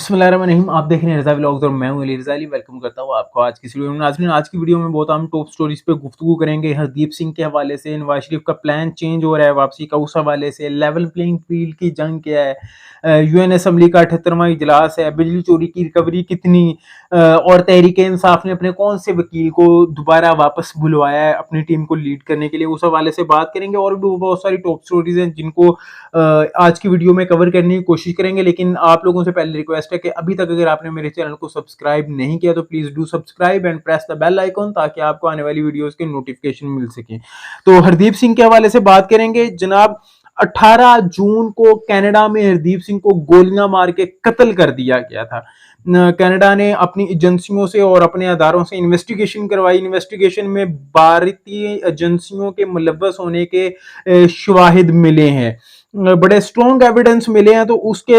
बिस्मिल्लाहिर्रहमानिर्रहीम। आप देख रहे हैं रज़ा व्लॉग्स और मैं हूं अली रज़ा अली। वेलकम करता हूं आपको आज की इस वीडियो में। आज की वीडियो में बहुत हम टॉप स्टोरीज पे गुफ्तगू करेंगे। हरदीप सिंह के हवाले से, नवाज शरीफ का प्लान चेंज हो रहा है वापसी का, उस हवाले से लेवल प्लेइंग फील्ड की जंग क्या है, यूएन असम्बली का 78वां इजलास है, बिजली चोरी की रिकवरी कितनी, और तहरीक इंसाफ ने अपने कौन से वकील को दोबारा वापस बुलवाया है अपनी टीम को लीड करने के लिए, उस हवाले से बात करेंगे। और भी बहुत सारी टॉप स्टोरीज हैं जिनको आज की वीडियो में कवर करने की कोशिश करेंगे। लेकिन आप लोगों से पहले रिक्वेस्ट है कि अभी तक अगर आपने मेरे चैनल को सब्सक्राइब नहीं किया तो please do subscribe and press the bell icon, ताकि आपको आने वाली वीडियोस के नोटिफिकेशन मिल सके। तो हरदीप सिंह के हवाले से बात करेंगे जनाब। 18 जून को कनाडा में हरदीप सिंह को गोलियां मार के कत्ल कर दिया गया था। कनाडा ने अपनी एजेंसियों से और अपने अदारों से इन्वेस्टिगेशन करवाई। इन्वेस्टिगेशन में भारतीय एजेंसियों के मुलव्वस होने के शवाहिद मिले हैं, बड़े स्ट्रॉन्ग एविडेंस मिले हैं। तो उसके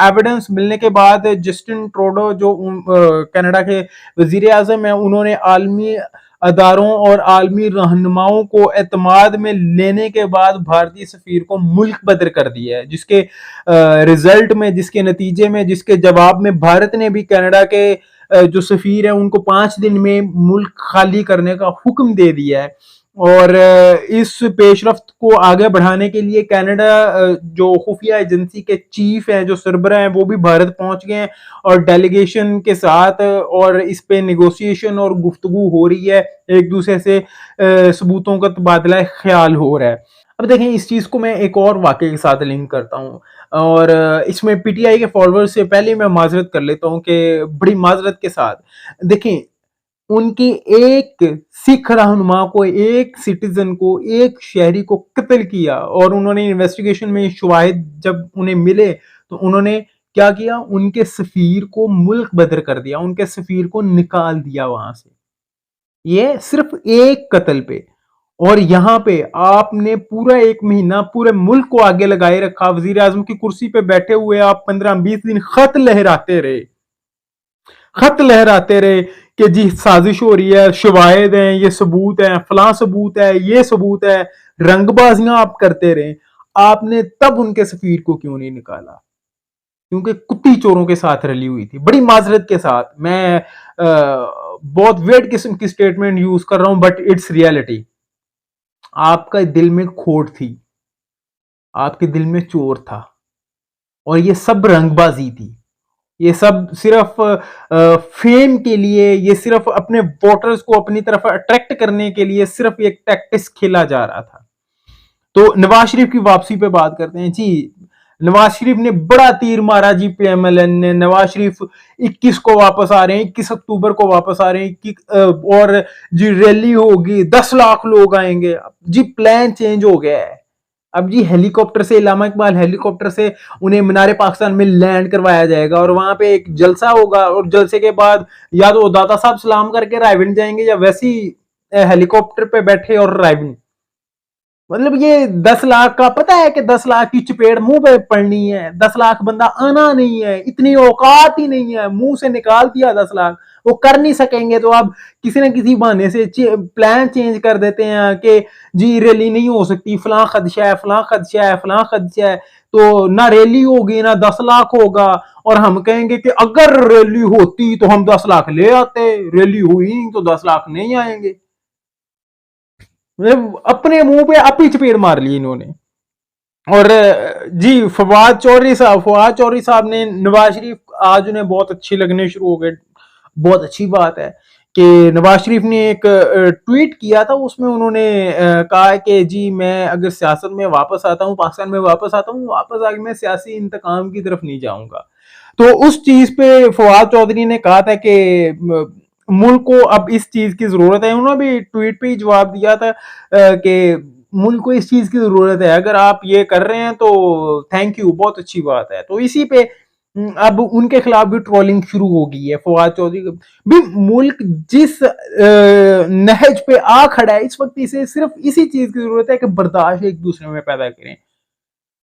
एविडेंस मिलने के बाद जस्टिन ट्रूडो जो कनाडा के वजीर आजम है, उन्होंने आलमी अदारों और आलमी रहनुमाओं को एतमाद में लेने के बाद भारतीय सफीर को मुल्क बदर कर दिया है, जिसके रिजल्ट में, जिसके नतीजे में, जिसके जवाब में भारत ने भी कनाडा के जो सफीर है उनको 5 दिन में मुल्क खाली करने का हुक्म दे दिया है। और इस पेशरफ्त को आगे बढ़ाने के लिए कनाडा जो खुफिया एजेंसी के चीफ हैं, जो सरबरा हैं, वो भी भारत पहुंच गए हैं और डेलीगेशन के साथ, और इस पे नेगोशिएशन और गुफ्तगू हो रही है, एक दूसरे से सबूतों का तबादला ख्याल हो रहा है। अब देखें, इस चीज को मैं एक और वाकये के साथ लिंक करता हूँ, और इसमें पीटीआई के फॉलोअर से पहले मैं माजरत कर लेता हूँ कि बड़ी माजरत के साथ देखें, उनकी एक सिख रहनुमा को, एक सिटीजन को, एक शहरी को कत्ल किया, और उन्होंने इन्वेस्टिगेशन में शवाहिद जब उन्हें मिले तो उन्होंने क्या किया, उनके सफीर को मुल्क बदर कर दिया, उनके सफीर को निकाल दिया वहां से। ये सिर्फ एक कत्ल पे। और यहां पे आपने पूरा 1 महीना पूरे मुल्क को आगे लगाए रखा। वजीर आजम की कुर्सी पे बैठे हुए आप 15-20 दिन खत लहराते रहे कि जी साजिश हो रही है, शवाहिद हैं, ये सबूत है, फलां सबूत है, ये सबूत है, रंगबाजियां आप करते रहे। आपने तब उनके सफीर को क्यों नहीं निकाला? क्योंकि कुत्ती चोरों के साथ रली हुई थी। बड़ी माजरत के साथ मैं बहुत वेट किस्म की स्टेटमेंट यूज कर रहा हूं, बट इट्स रियलिटी। आपका दिल में खोट थी, आपके दिल में चोर था, और ये सब रंगबाजी थी। ये सब सिर्फ फेम के लिए, ये सिर्फ अपने वोटर्स को अपनी तरफ अट्रैक्ट करने के लिए सिर्फ एक टैक्टिक्स खेला जा रहा था। तो नवाज शरीफ की वापसी पे बात करते हैं जी। नवाज शरीफ ने बड़ा तीर मारा जी पीएमएलएन ने। नवाज शरीफ 21 को वापस आ रहे हैं, 21 अक्टूबर को वापस आ रहे हैं, और जी रैली होगी, 10 लाख लोग आएंगे। जी प्लान चेंज हो गया है। अब जी हेलीकॉप्टर से, इलामा इकबाल हेलीकॉप्टर से उन्हें मीनार पाकिस्तान में लैंड करवाया जाएगा, और वहां पे एक जलसा होगा, और जलसे के बाद या तो दाता साहब सलाम करके रायविंड जाएंगे, या वैसी हेलीकॉप्टर पे बैठे और रायविंड। मतलब ये 10 लाख का पता है कि 10 लाख की चपेट मुंह पे पड़नी है। 10 लाख बंदा आना नहीं है, इतनी औकात ही नहीं है। मुंह से निकाल दिया 10 लाख, वो कर नहीं सकेंगे। तो अब किसी न किसी बहाने से प्लान चेंज कर देते हैं कि जी रैली नहीं हो सकती, फलां खदशा है, फलां खदशा है, फलां खदशा है, तो ना रैली होगी ना 10 लाख होगा। और हम कहेंगे कि अगर रैली होती तो हम 10 लाख ले आते, रैली हुई तो 10 लाख नहीं आएंगे। अपने मुंह पे आप ही चपेट मार ली इन्होंने। और जी फवाद चौधरी साहब ने, नवाज शरीफ आज उन्हें बहुत अच्छी लगने शुरू हो गए। बहुत अच्छी बात है कि नवाज शरीफ ने एक ट्वीट किया था, उसमें उन्होंने कहा कि जी मैं अगर सियासत में वापस आता हूँ, पाकिस्तान में वापस आता हूँ, वापस आके मैं सियासी इंतकाम की तरफ नहीं जाऊंगा। तो उस चीज पे फवाद चौधरी ने कहा था कि मुल्क को अब इस चीज की जरूरत है। उन्होंने भी ट्वीट पे ही जवाब दिया था कि मुल्क को इस चीज की जरूरत है, अगर आप ये कर रहे हैं तो थैंक यू, बहुत अच्छी बात है। तो इसी पे अब उनके खिलाफ भी ट्रोलिंग शुरू हो गई है। फवाद चौधरी भी मुल्क जिस नहज पे आ खड़ा है इस वक्त, इसे सिर्फ इसी चीज की जरूरत है कि बर्दाश्त एक दूसरे में पैदा करें।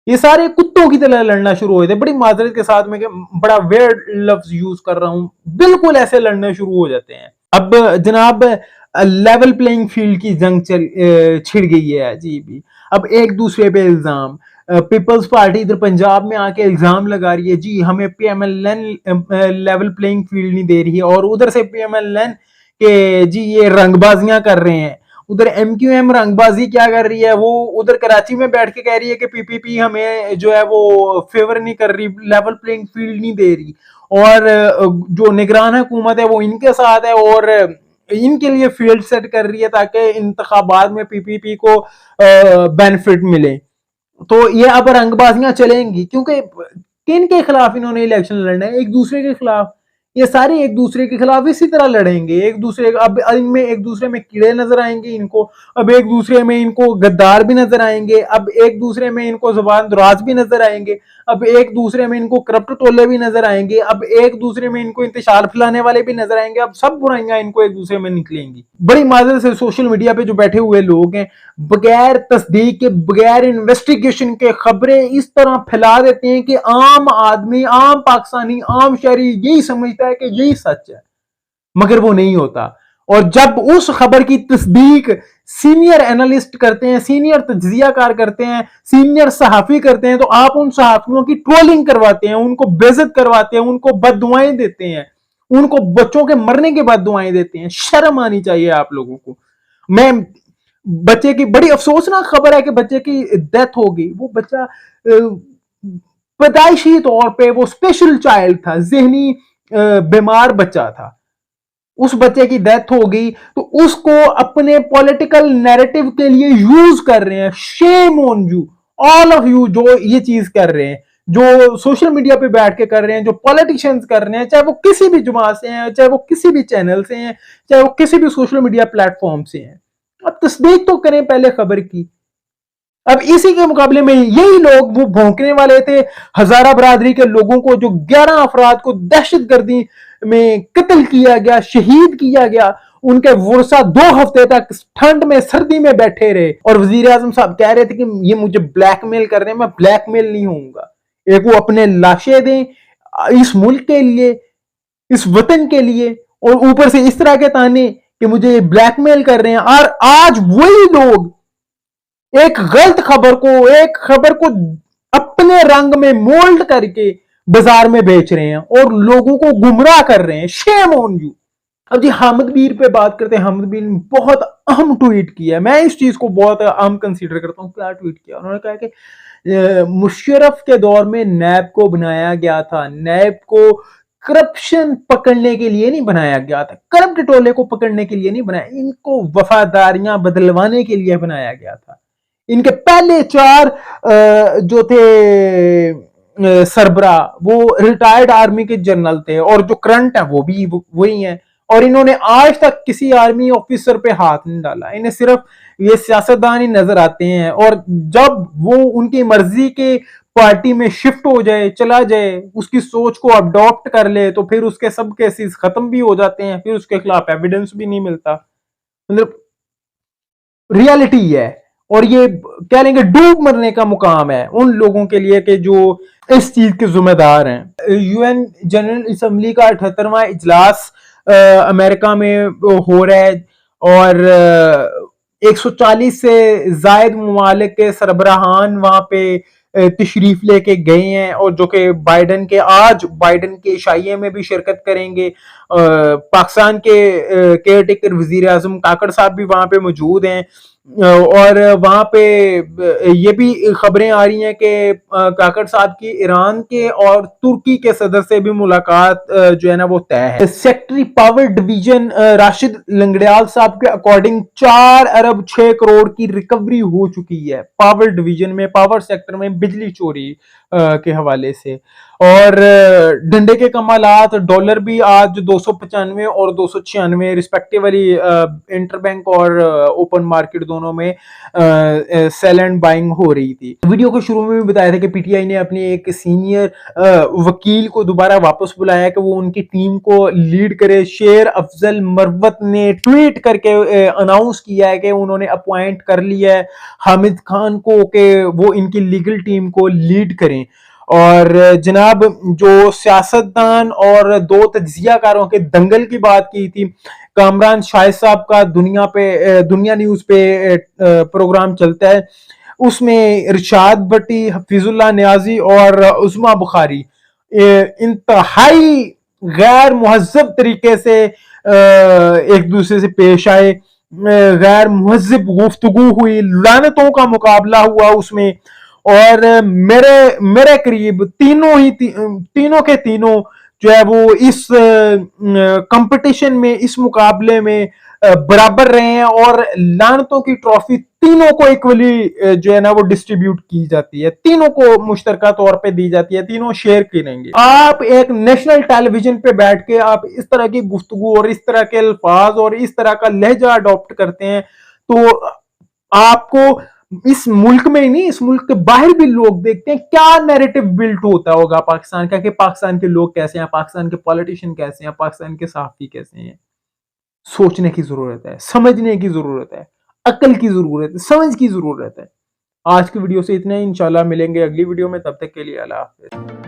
ये सारे कुत्तों की तरह लड़ना शुरू हुए थे। बड़ी माजरत के साथ में बड़ा वेयर्ड लफ्ज यूज कर रहा हूं, बिल्कुल ऐसे लड़ने शुरू हो जाते हैं। अब जनाब लेवल प्लेइंग फील्ड की जंग छिड़ गई है जी भी। अब एक दूसरे पे इल्जाम, पीपल्स पार्टी इधर पंजाब में आके इल्जाम लगा रही है जी हमें पीएमएलएन लेवल प्लेइंग फील्ड नहीं दे रही है, और उधर से पीएमएलएन के जी ये रंगबाजियां कर रहे हैं। उधर एमक्यूएम रंगबाजी क्या कर रही है, वो उधर कराची में बैठ के कह रही है कि पीपीपी हमें जो है वो फेवर नहीं कर रही, लेवल प्लेइंग फील्ड नहीं दे रही, और जो निगरान हुकूमत है वो इनके साथ है और इनके लिए फील्ड सेट कर रही है ताकि इंतखाबात में पीपीपी को बेनिफिट मिले। तो ये अब रंगबाजियां चलेंगी, क्योंकि किन के खिलाफ इन्होंने इलेक्शन लड़ना है, एक दूसरे के खिलाफ। ये सारे एक दूसरे के खिलाफ इसी तरह लड़ेंगे, एक दूसरे अब इनमें एक दूसरे में कीड़े नजर आएंगे इनको, अब एक दूसरे में इनको गद्दार भी नजर आएंगे, अब एक दूसरे में इनको जुबान दराज भी नजर आएंगे, अब एक दूसरे में इनको करप्ट टोले भी नजर आएंगे, अब एक दूसरे में इनको इंतशार फैलाने वाले भी नजर आएंगे। अब सब बुराइयां इनको एक दूसरे में निकलेंगी। बड़ी माजरत से सोशल मीडिया पे जो बैठे हुए लोग हैं बगैर तस्दीक के, बगैर इन्वेस्टिगेशन के खबरें इस तरह फैला देते हैं कि आम आदमी, आम पाकिस्तानी, आम शहरी यही समझता है कि यही सच है, मगर वो नहीं होता। और जब उस खबर की तस्दीक सीनियर एनालिस्ट करते हैं, सीनियर तज्जियाकार करते हैं, सीनियर सहाफी करते हैं, तो आप उन सहाफियों की ट्रोलिंग करवाते हैं, उनको बेइज्जत करवाते हैं, उनको बददुआएं देते हैं, उनको बच्चों के मरने के बाद दुआएं देते हैं। शर्म आनी चाहिए आप लोगों को। मैं बच्चे की बड़ी अफसोसनाक खबर है कि बच्चे की डेथ हो गई। वो बच्चा पैदाइशी तौर पे वो स्पेशल चाइल्ड था, जहनी बीमार बच्चा था। उस बच्चे की डेथ हो गई तो उसको अपने पॉलिटिकल नैरेटिव के लिए यूज कर रहे हैं। Shame on you, all of you जो ये चीज कर रहे हैं, जो सोशल मीडिया पे बैठ के कर रहे हैं, जो पॉलिटिशियंस कर रहे हैं, चाहे वो किसी भी जमात से हैं, चाहे वो किसी भी चैनल से हैं, चाहे वो किसी भी सोशल मीडिया प्लेटफॉर्म से हैं। अब तस्दीक तो करें पहले खबर की। अब इसी के मुकाबले में यही लोग वो भौंकने वाले थे हजारा बरादरी के लोगों को, जो 11 अफराद को दहशतगर्दी में कत्ल किया गया, शहीद किया गया। उनके वर्षा 2 हफ्ते तक ठंड में सर्दी में बैठे रहे और वजीर आजम साहब कह रहे थे कि ये मुझे ब्लैकमेल कर रहे हैं। मैं ब्लैकमेल नहीं होऊंगा। एक वो अपने लाशें दें इस मुल्क के लिए, इस वतन के लिए, और ऊपर से इस तरह के ताने कि मुझे ब्लैकमेल कर रहे हैं। और आज वही लोग एक गलत खबर को, एक खबर को अपने रंग में मोल्ड करके बाजार में बेच रहे हैं और लोगों को गुमराह कर रहे हैं। Shame on you. अब जी हामिद मीर पे बात करते हैं। हामिद मीर ने बहुत अहम ट्वीट किया है, मैं इस चीज को बहुत अहम कंसीडर करता हूं। क्या ट्वीट किया उन्होंने? कहा कि मुशर्रफ के दौर में नैब को बनाया गया था, नैब को करप्शन पकड़ने के लिए नहीं बनाया गया था, करप्ट टोले को पकड़ने के लिए नहीं बनाया, इनको वफादारियां बदलवाने के लिए बनाया गया था। इनके पहले 4 जो थे सरबरा वो रिटायर्ड आर्मी के जनरल थे, और जो करंट है वो भी वही है, और इन्होंने आज तक किसी आर्मी ऑफिसर पे हाथ नहीं डाला। इन्हें सिर्फ ये सियासतदान ही नजर आते हैं, और जब वो उनकी मर्जी के पार्टी में शिफ्ट हो जाए, चला जाए, उसकी सोच को अडॉप्ट कर ले, तो फिर उसके सब केसेस खत्म भी हो जाते हैं, फिर उसके खिलाफ एविडेंस भी नहीं मिलता। मतलब रियलिटी है। और ये कह लेंगे डूब मरने का मुकाम है उन लोगों के लिए कि जो इस चीज के जिम्मेदार हैं। यूएन जनरल असेंबली का 78वां इजलास अमेरिका में हो रहा है, और 140 से जायद ममालिक के सरबराहान वहां पे तशरीफ लेके गए हैं, और जो कि बाइडन के इशाइये में भी शिरकत करेंगे। पाकिस्तान के केयर टेकर वजीर आजम काकड़ साहब भी वहां पे मौजूद हैं, और वहां पे ये भी खबरें आ रही हैं कि काकड़ साहब की ईरान के और तुर्की के सदर से भी मुलाकात जो है ना वो तय है। Secretary power division Rashid Langrial साहब के अकॉर्डिंग 4 अरब 6 करोड़ की रिकवरी हो चुकी है पावर डिवीजन में, पावर सेक्टर में बिजली चोरी के हवाले से। और डंडे के कमालात डॉलर भी आज 295 और 296 रिस्पेक्टिवली इंटरबैंक और ओपन मार्केट दोनों में सेल एंड बाइंग हो रही थी। वीडियो के शुरू में भी बताया था कि पीटीआई ने अपनी एक सीनियर वकील को दोबारा वापस बुलाया कि वो उनकी टीम को लीड करे। शेर अफजल मरवत ने ट्वीट करके अनाउंस किया है कि उन्होंने अपॉइंट कर लिया है हामिद खान को कि वो इनकी लीगल टीम को लीड करें। और जनाब जो सियासतदान और 2 तज्जियाकारों के दंगल की बात की थी, कामरान शाहिद साहब का दुनिया न्यूज पे प्रोग्राम चलता है, उसमें इरशाद भट्टी, हफीजुल्लाह नियाजी और उस्मा बुखारी इंतहाई गैर मुहज्जब तरीके से एक दूसरे से पेश आए, गैर मुहज्जब गुफ्तगू हुई, लानतों का मुकाबला हुआ उसमें। और मेरे मेरे करीब तीनों के तीनों जो है वो इस कंपटीशन में, इस मुकाबले में बराबर रहे हैं और लानतों की ट्रॉफी तीनों को इक्वली जो है ना वो डिस्ट्रीब्यूट की जाती है, तीनों को मुश्तरका तौर पे दी जाती है, तीनों शेयर करेंगे। आप एक नेशनल टेलीविजन पे बैठ के आप इस तरह की गुफ्तगू और इस तरह के अल्फाज और इस तरह का लहजा अडॉप्ट करते हैं तो आपको इस मुल्क में ही नहीं, इस मुल्क के बाहर भी लोग देखते हैं क्या नैरेटिव बिल्ट होता होगा पाकिस्तान का, कि पाकिस्तान के लोग कैसे हैं, पाकिस्तान के पॉलिटिशियन कैसे हैं, पाकिस्तान के सहाफी कैसे हैं। सोचने की जरूरत है, समझने की जरूरत है, अक्ल की जरूरत है, समझ की जरूरत है। आज की वीडियो से इतना ही, इंशाल्लाह मिलेंगे अगली वीडियो में, तब तक के लिए अल्लाह हाफिज़।